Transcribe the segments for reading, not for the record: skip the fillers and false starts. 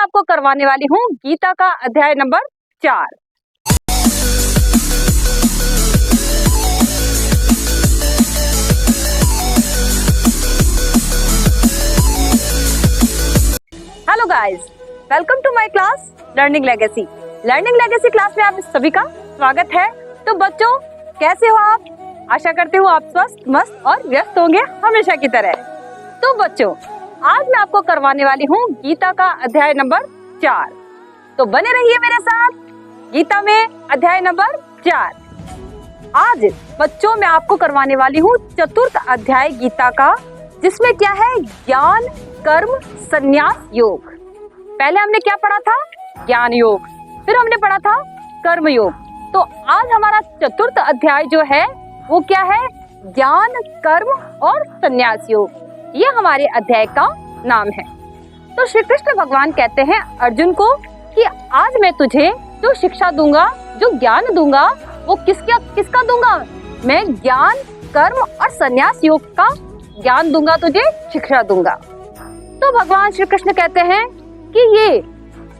मैं आपको करवाने वाली हूँ गीता का अध्याय नंबर 4। Hello guys, welcome to my class learning legacy. Learning legacy class में आप सभी का स्वागत है। तो बच्चों, कैसे हो आप? आशा करती हूँ आप स्वस्थ, मस्त और व्यस्त होंगे हमेशा की तरह। तो बच्चों, आज मैं आपको करवाने वाली हूँ गीता का अध्याय नंबर 4। तो बने रहिए मेरे साथ गीता में अध्याय नंबर 4। आज बच्चों मैं आपको करवाने वाली हूँ चतुर्थ अध्याय गीता का, जिसमें क्या है, ज्ञान कर्म संन्यास योग। पहले हमने क्या पढ़ा था? ज्ञान योग। फिर हमने पढ़ा था कर्म योग। तो आज हमारा चतुर्थ अध्याय जो है वो क्या है? ज्ञान कर्म और संन्यास योग। ये हमारे अध्याय का नाम है। तो श्री कृष्ण भगवान कहते हैं अर्जुन को कि आज मैं तुझे जो शिक्षा दूंगा, जो ज्ञान दूंगा, वो किसका दूंगा? मैं ज्ञान कर्म और संन्यास योग का ज्ञान दूंगा, तुझे शिक्षा दूंगा। तो भगवान श्री कृष्ण कहते हैं कि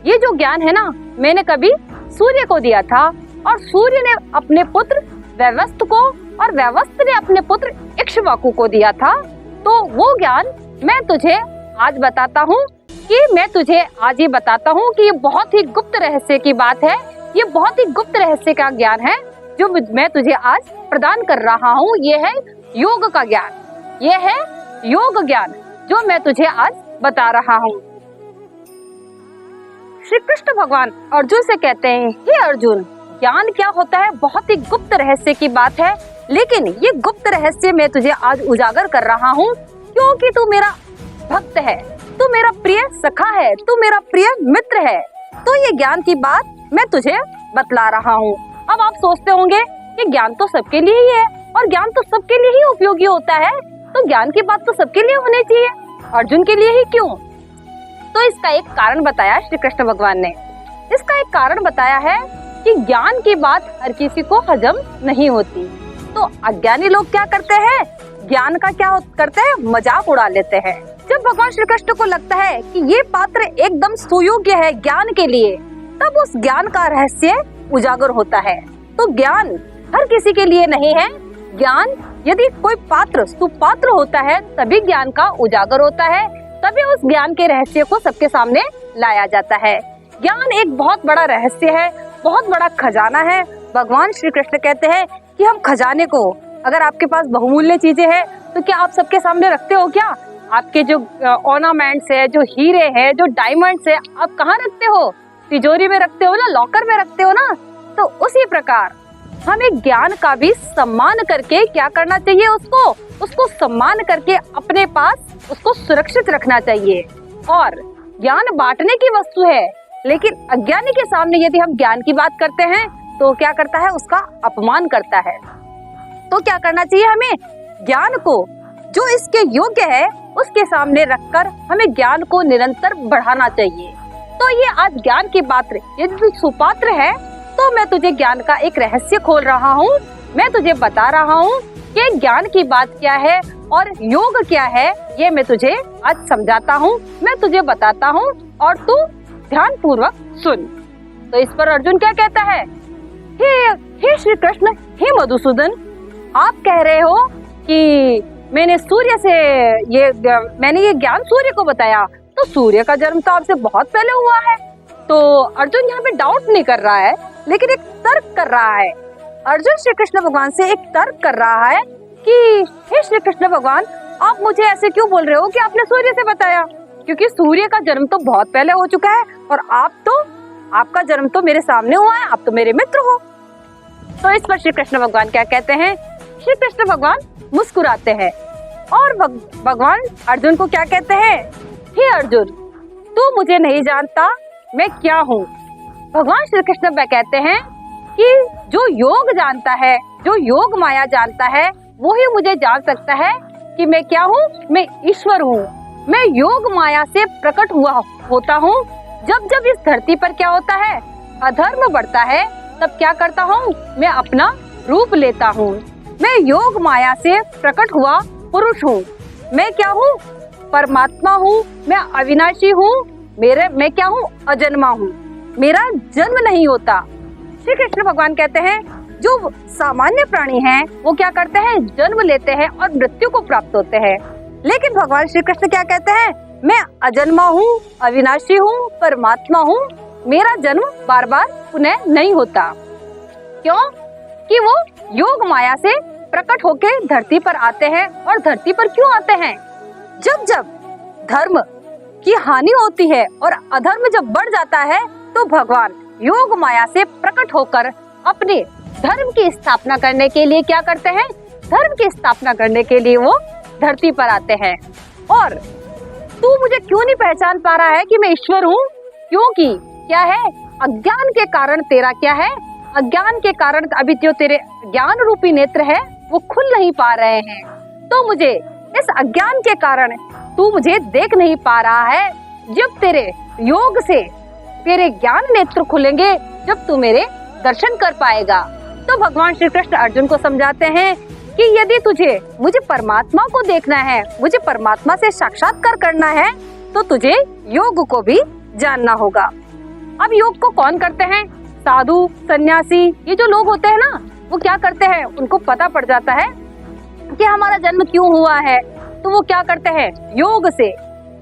ये जो ज्ञान है ना, मैंने कभी सूर्य को दिया था और सूर्य ने अपने पुत्र वैवस्वत को और वैवस्वत ने अपने पुत्र इक्ष्वाकु को दिया था। तो वो ज्ञान मैं तुझे आज बताता हूँ ये बताता हूँ कि ये बहुत ही गुप्त रहस्य की बात है। ये बहुत ही गुप्त रहस्य का ज्ञान है जो मैं तुझे आज प्रदान कर रहा हूँ। ये है योग का ज्ञान, ये है योग ज्ञान जो मैं तुझे आज बता रहा हूँ। श्री कृष्ण भगवान अर्जुन से कहते हैं, हे अर्जुन, ज्ञान क्या होता है बहुत ही गुप्त रहस्य की बात है, लेकिन ये गुप्त रहस्य मैं तुझे आज उजागर कर रहा हूँ क्योंकि तू मेरा भक्त है, तू मेरा प्रिय सखा है, तू मेरा प्रिय मित्र है। तो ये ज्ञान की बात मैं तुझे बतला रहा हूँ। अब आप सोचते होंगे कि ज्ञान तो सबके लिए ही है और ज्ञान तो सबके लिए ही उपयोगी होता है, तो ज्ञान की बात तो सबके लिए होनी चाहिए, अर्जुन के लिए ही क्यों? तो इसका एक कारण बताया श्री कृष्ण भगवान ने। इसका एक कारण बताया है कि ज्ञान की बात हर किसी को हजम नहीं होती। तो अज्ञानी लोग क्या करते हैं? ज्ञान का क्या करते हैं? मजाक उड़ा लेते हैं। जब भगवान श्री कृष्ण को लगता है कि ये पात्र एकदम सुयोग्य है ज्ञान के लिए, तब उस ज्ञान का रहस्य उजागर होता है। तो ज्ञान हर किसी के लिए नहीं है। ज्ञान यदि कोई पात्र सुपात्र होता है तभी ज्ञान का उजागर होता है, तभी उस ज्ञान के रहस्य को सबके सामने लाया जाता है। ज्ञान एक बहुत बड़ा रहस्य है, बहुत बड़ा खजाना है। भगवान श्री कृष्ण कहते हैं कि हम खजाने को, अगर आपके पास बहुमूल्य चीजें हैं तो क्या आप सबके सामने रखते हो? क्या आपके जो ऑर्नामेंट्स है, जो हीरे हैं, जो डायमंड्स है, आप कहाँ रखते हो? तिजोरी में रखते हो ना, लॉकर में रखते हो ना। तो उसी प्रकार हमें ज्ञान का भी सम्मान करके क्या करना चाहिए? उसको सम्मान करके अपने पास उसको सुरक्षित रखना चाहिए। और ज्ञान बांटने की वस्तु है, लेकिन अज्ञानी के सामने यदि हम ज्ञान की बात करते हैं तो क्या करता है? उसका अपमान करता है। तो क्या करना चाहिए हमें? ज्ञान को जो इसके योग्य है उसके सामने रखकर हमें ज्ञान को निरंतर बढ़ाना चाहिए। तो ये आज ज्ञान की बात, यदि तू सुपात्र है तो मैं तुझे ज्ञान का एक रहस्य खोल रहा हूँ। मैं तुझे बता रहा हूँ कि ज्ञान की बात क्या है और योग क्या है, ये मैं तुझे आज समझाता हूँ, मैं तुझे बताता हूँ और तू ध्यान पूर्वक सुन। तो इस पर अर्जुन क्या कहता है? हे श्री कृष्ण, हे मधुसूदन, आप कह रहे हो कि मैंने ये ज्ञान सूर्य को बताया, तो सूर्य का जन्म तो आपसे बहुत पहले हुआ है। तो अर्जुन यहाँ पे डाउट नहीं कर रहा है, लेकिन एक तर्क कर रहा है। अर्जुन श्री कृष्ण भगवान से एक तर्क कर रहा है कि हे श्री कृष्ण भगवान, आप मुझे ऐसे क्यों बोल रहे हो कि आपने सूर्य से बताया? क्योंकि सूर्य का जन्म तो बहुत पहले हो चुका है और आपका जन्म तो मेरे सामने हुआ है, आप तो मेरे मित्र हो। तो इस पर श्री कृष्ण भगवान क्या कहते हैं? श्री कृष्ण भगवान मुस्कुराते हैं और भगवान अर्जुन को क्या कहते हैं? हे अर्जुन, तू मुझे नहीं जानता मैं क्या हूँ। भगवान श्री कृष्ण कहते हैं कि जो योग जानता है, जो योग माया जानता है, वो ही मुझे जान सकता है कि मैं क्या हूँ। मैं ईश्वर हूँ। मैं योग माया से प्रकट होता हूँ। जब इस धरती पर क्या होता है? अधर्म बढ़ता है, तब क्या करता हूँ? मैं अपना रूप लेता हूँ। मैं योग माया से प्रकट हुआ पुरुष हूँ। मैं क्या हूँ? परमात्मा हूँ। मैं अविनाशी हूँ। मैं क्या हूँ? अजन्मा हूँ, मेरा जन्म नहीं होता। श्री कृष्ण भगवान कहते हैं जो सामान्य प्राणी हैं वो क्या करते हैं? जन्म लेते हैं और मृत्यु को प्राप्त होते हैं। लेकिन भगवान श्री कृष्ण क्या कहते हैं? मैं अजन्मा हूँ, अविनाशी हूँ, परमात्मा हूँ, मेरा जन्म बार बार पुनः नहीं होता। क्यों? कि वो योग माया से प्रकट होके धरती पर आते हैं। और धरती पर क्यों आते हैं? जब जब धर्म की हानि होती है और अधर्म जब बढ़ जाता है तो भगवान योग माया से प्रकट होकर अपने धर्म की स्थापना करने के लिए क्या करते हैं? धर्म की स्थापना करने के लिए वो धरती पर आते हैं। और तू मुझे क्यों नहीं पहचान पा रहा है कि मैं ईश्वर हूँ? क्योंकि क्या है? अज्ञान के कारण तेरा क्या है? अज्ञान के कारण अभी जो तेरे ज्ञान रूपी नेत्र है वो खुल नहीं पा रहे हैं। तो मुझे इस अज्ञान के कारण तू मुझे देख नहीं पा रहा है। जब तेरे योग से तेरे ज्ञान नेत्र खुलेंगे, जब तू मेरे दर्शन कर पाएगा। तो भगवान श्री कृष्ण अर्जुन को समझाते हैं कि यदि तुझे मुझे परमात्मा को देखना है, मुझे परमात्मा से साक्षात्कार करना है, तो तुझे योग को भी जानना होगा। अब योग को कौन करते हैं? साधु, सन्यासी, ये जो लोग होते हैं ना, वो क्या करते हैं? उनको पता पड़ जाता है कि हमारा जन्म क्यों हुआ है, तो वो क्या करते हैं? योग से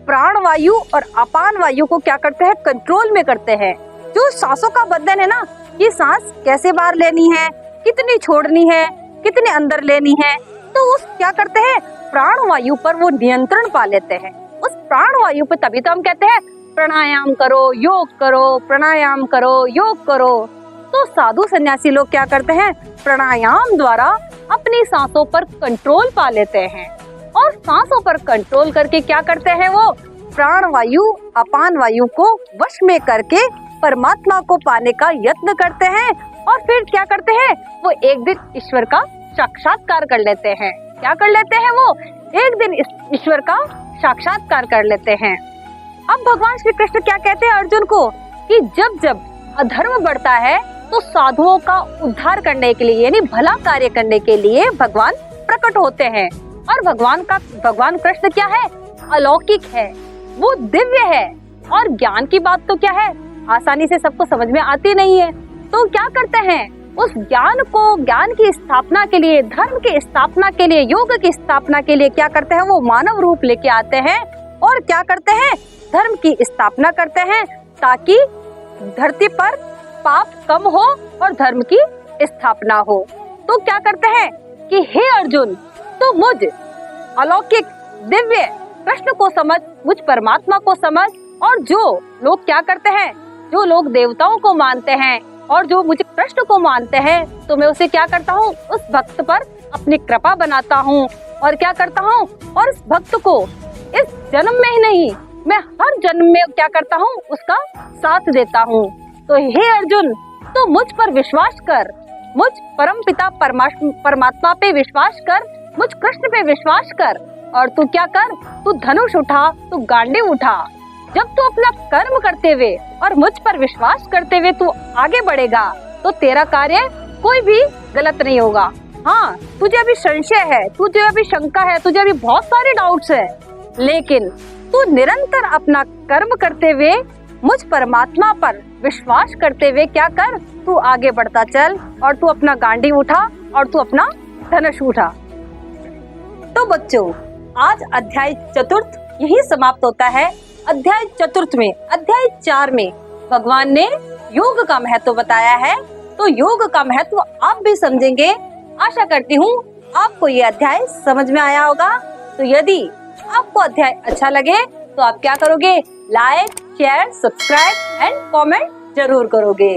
प्राण वायु और अपान वायु को क्या करते हैं? कंट्रोल में करते हैं। जो सांसों का बंधन है ना, ये सांस कैसे बाहर लेनी है, कितनी छोड़नी है, कितने अंदर लेनी है, तो उस क्या करते हैं? प्राण वायु पर वो नियंत्रण पा लेते हैं। उस प्राण वायु पे तभी तो हम कहते हैं प्राणायाम करो, योग करो, प्राणायाम करो, योग करो। तो साधु सन्यासी लोग क्या करते हैं? प्राणायाम द्वारा अपनी सांसों पर कंट्रोल पा लेते हैं। और सांसों पर कंट्रोल करके क्या करते हैं? वो प्राण वायु अपान वायु को वश में करके परमात्मा को पाने का यत्न करते हैं। और फिर क्या करते हैं? वो एक दिन ईश्वर का साक्षात्कार कर लेते हैं। क्या कर लेते हैं? वो एक दिन ईश्वर का साक्षात्कार कर लेते हैं। अब भगवान श्री कृष्ण क्या कहते हैं अर्जुन को कि जब जब अधर्म बढ़ता है तो साधुओं का उद्धार करने के लिए, यानी भला कार्य करने के लिए भगवान प्रकट होते हैं। और भगवान कृष्ण क्या है? अलौकिक है, वो दिव्य है। और ज्ञान की बात तो क्या है? आसानी से सबको समझ में आती नहीं है। तो क्या करते हैं? उस ज्ञान को, ज्ञान की स्थापना के लिए, धर्म की स्थापना के लिए, योग की स्थापना के लिए क्या करते हैं? वो मानव रूप लेके आते हैं और क्या करते हैं? धर्म की स्थापना करते हैं, ताकि धरती पर पाप कम हो और धर्म की स्थापना हो। तो क्या करते हैं कि हे अर्जुन, तो मुझ अलौकिक दिव्य कृष्ण को समझ, मुझ परमात्मा को समझ। और जो लोग क्या करते हैं? जो लोग देवताओं को मानते हैं और जो मुझे कृष्ण को मानते हैं, तो मैं उसे क्या करता हूँ? उस भक्त पर अपनी कृपा बनाता हूँ। और क्या करता हूँ? और उस भक्त को इस जन्म में ही नहीं, मैं हर जन्म में क्या करता हूँ? उसका साथ देता हूँ। तो हे अर्जुन, तो मुझ पर विश्वास कर, मुझ परम पिता परमात्मा पे विश्वास कर, मुझ कृष्ण पे विश्वास कर। और तू क्या कर? तू धनुष उठा, तू गांडी उठा। जब तू अपना कर्म करते हुए और मुझ पर विश्वास करते हुए तू आगे बढ़ेगा, तो तेरा कार्य कोई भी गलत नहीं होगा। हाँ, तुझे अभी संशय है, तुझे अभी शंका है, तुझे अभी बहुत सारे डाउट्स है, लेकिन तू निरंतर अपना कर्म करते हुए मुझ परमात्मा पर विश्वास करते हुए क्या कर? तू आगे बढ़ता चल और तू अपना गांडी उठा और तू अपना धनुष उठा। तो बच्चों, आज अध्याय चतुर्थ यही समाप्त होता है। अध्याय चतुर्थ में, अध्याय 4 में भगवान ने योग का महत्व बताया है। तो योग का महत्व आप भी समझेंगे। आशा करती हूँ आपको ये अध्याय समझ में आया होगा। तो यदि आपको अध्याय अच्छा लगे तो आप क्या करोगे? Like, share, subscribe and comment जरूर करोगे।